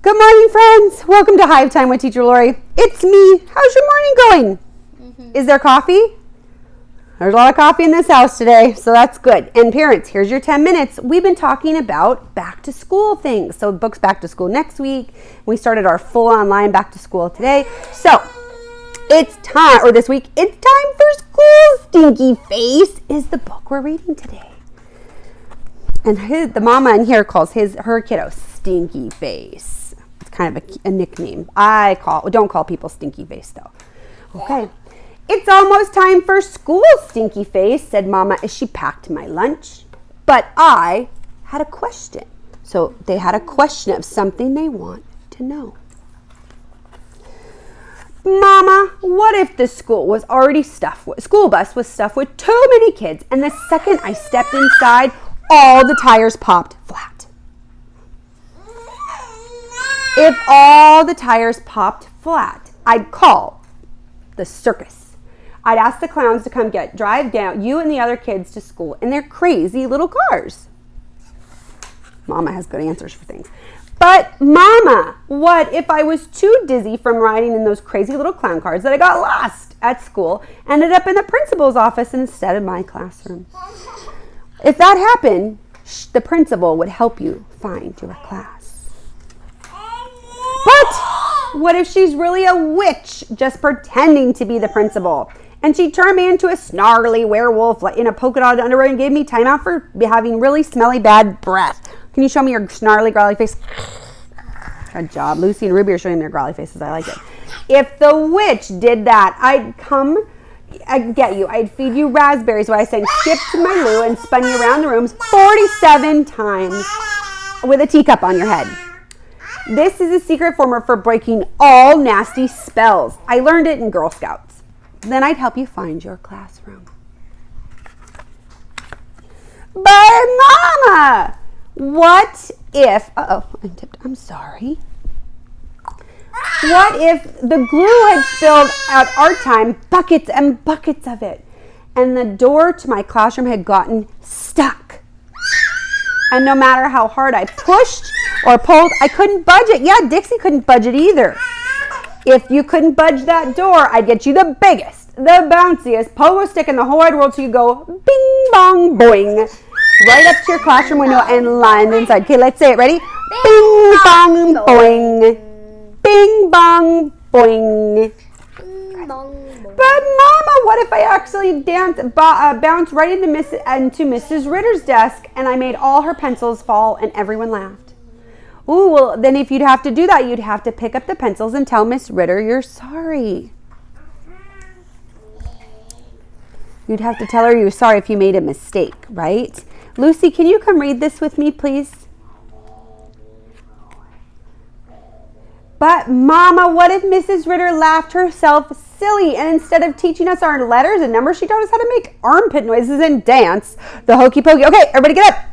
Good morning, friends. Welcome to Hive Time with Teacher Lori. It's me. How's your morning going? Is there coffee? There's a lot of coffee in this house today, so that's good. And parents, here's your 10 minutes. We've been talking about back to school things. So books back to school next week. We started our full online back to school today. So it's time, or this week, it's time for school. Stinky Face is the book we're reading today. And the mama in here calls her kiddo Stinky Face. It's kind of a nickname. Don't call people Stinky Face though. Okay. It's almost time for school, Stinky Face, said Mama as she packed my lunch. But I had a question. So they had a question of something they want to know. Mama, what if the school bus was stuffed with too many kids, and the second I stepped inside, all the tires popped flat? If all the tires popped flat, I'd call the circus. I'd ask the clowns to come drive down you and the other kids to school in their crazy little cars. Mama has good answers for things. But Mama, what if I was too dizzy from riding in those crazy little clown cars that I got lost at school, ended up in the principal's office instead of my classroom? If that happened, the principal would help you find your class. But what if she's really a witch just pretending to be the principal? And she turned me into a snarly werewolf in a polka dot underwear and gave me time out for having really smelly bad breath. Can you show me your snarly growly face? Good job. Lucy and Ruby are showing their growly faces. I like it. If the witch did that, I'd get you. I'd feed you raspberries while I sang Skip to My Lou and spun you around the rooms 47 times with a teacup on your head. This is a secret formula for breaking all nasty spells. I learned it in Girl Scouts. Then I'd help you find your classroom. But Mama, what if, I'm sorry. What if the glue had spilled at art time, buckets and buckets of it, and the door to my classroom had gotten stuck? And no matter how hard I pushed or pulled, I couldn't budge it. Yeah, Dixie couldn't budge it either. If you couldn't budge that door, I'd get you the biggest, the bounciest pogo stick in the whole wide world so you go bing, bong, boing, right up to your classroom window and land inside. Okay, let's say it. Ready? Bing, bong, boing. Bing, bong, boing. But Mama, what if I actually bounced right into Mrs. Ritter's desk and I made all her pencils fall and everyone laughed? Ooh, well, then if you'd have to do that, you'd have to pick up the pencils and tell Miss Ritter you're sorry. You'd have to tell her you're sorry if you made a mistake, right? Lucy, can you come read this with me, please? But Mama, what if Mrs. Ritter laughed herself silly and instead of teaching us our letters and numbers, she taught us how to make armpit noises and dance the hokey pokey. Okay, everybody get up.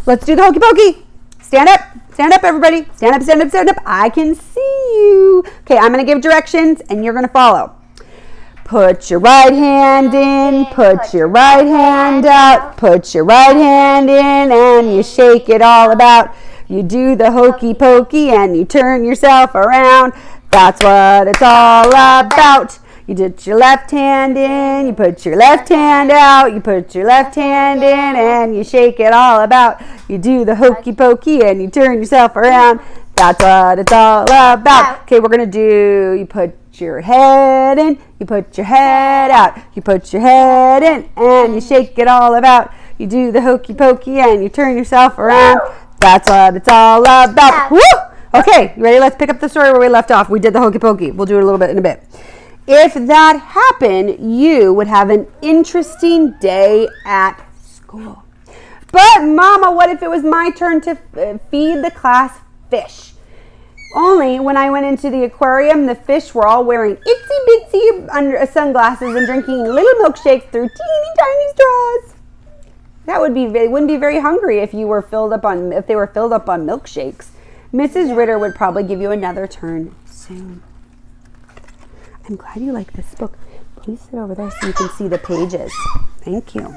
Let's do the hokey pokey. Stand up. Stand up, everybody. Stand up, stand up, stand up. I can see you. Okay, I'm going to give directions and you're going to follow. Put your right hand in, put your right hand out, put your right hand in and you shake it all about. You do the hokey pokey and you turn yourself around. That's what it's all about. You put your left hand in, you put your left hand out, you put your left hand in and you shake it all about. You do the hokey pokey and you turn yourself around. That's what it's all about. Okay, we're going to do, you put your head in, you put your head out, you put your head in and you shake it all about. You do the hokey pokey and you turn yourself around. That's what it's all about. Woo! Okay, you ready? Let's pick up the story where we left off. We did the hokey pokey. We'll do it a little bit in a bit. If that happened, you would have an interesting day at school. But Mama, what if it was my turn to feed the class fish? Only when I went into the aquarium, the fish were all wearing itsy bitsy sunglasses and drinking little milkshakes through teeny tiny straws. That wouldn't be very hungry if they were filled up on milkshakes. Mrs. Ritter would probably give you another turn soon. I'm glad you like this book. Please sit over there so you can see the pages. Thank you.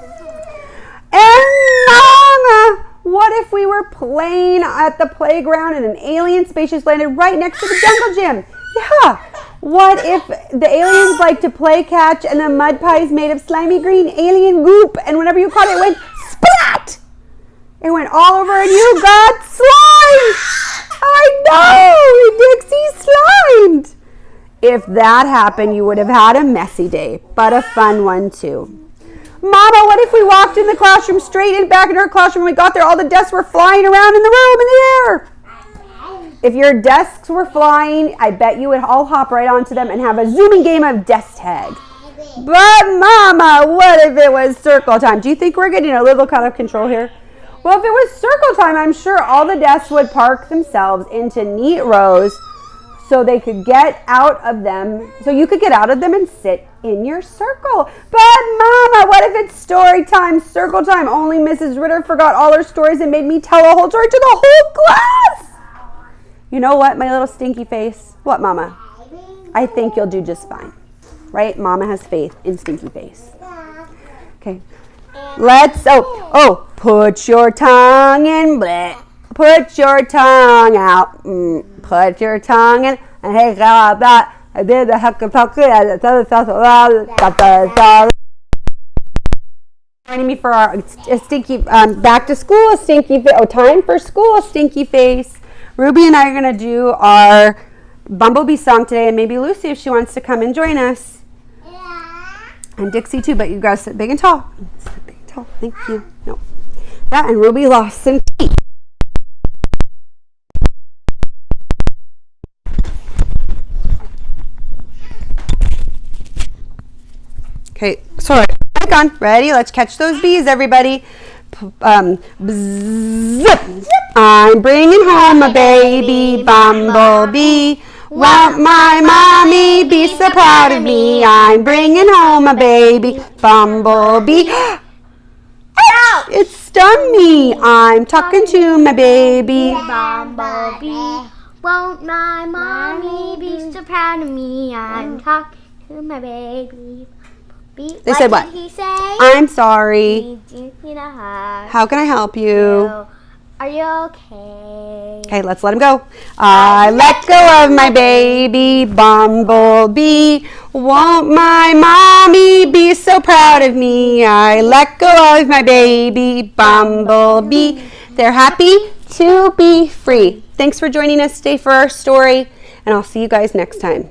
And Mama, What if we were playing at the playground and an alien spaceship landed right next to the jungle gym? Yeah. What if the aliens like to play catch and the mud pie is made of slimy green alien goop, and whenever you caught it, it went splat? It went all over and you got slimed. I know, Dixie slimed. If that happened, you would have had a messy day, but a fun one too. Mama, what if we walked in the classroom straight in back in her classroom when we got there, all the desks were flying around in the room in the air? If your desks were flying, I bet you would all hop right onto them and have a zooming game of desk tag. But Mama, what if it was circle time? Do you think we're getting a little out of control here? Well, if it was circle time, I'm sure all the desks would park themselves into neat rows so they could get out of them, so you could get out of them and sit in your circle. But Mama, what if it's story time, circle time? Only Mrs. Ritter forgot all her stories and made me tell a whole story to the whole class. You know what, my little stinky face? What, Mama? I think you'll do just fine. Right? Mama has faith in Stinky Face. Okay. Put your tongue in, bleh. Put your tongue out. Put your tongue in. Joining me for our stinky back to school stinky face. Time for school stinky face. Ruby and I are going to do our Bumblebee song today, and maybe Lucy if she wants to come and join us. Yeah. And Dixie too, but you guys sit big and tall. Sit big and tall. Thank you. No. Yeah, and Ruby lost some teeth. Okay, sorry. Back on. Ready? Let's catch those bees, everybody. Bzzz. I'm bringing home a baby bumblebee. Won't my mommy be so proud of me? I'm bringing home a baby bumblebee. Ouch! It stung me. I'm talking to my baby bumblebee. Won't my mommy be so proud of me? I'm talking to my baby. They said what? Did he say? I'm sorry. How can I help you? Are you okay? Okay, let's let him go. I let go of my baby bumblebee. Won't my mommy be so proud of me? I let go of my baby bumblebee. They're happy to be free. Thanks for joining us today for our story, and I'll see you guys next time.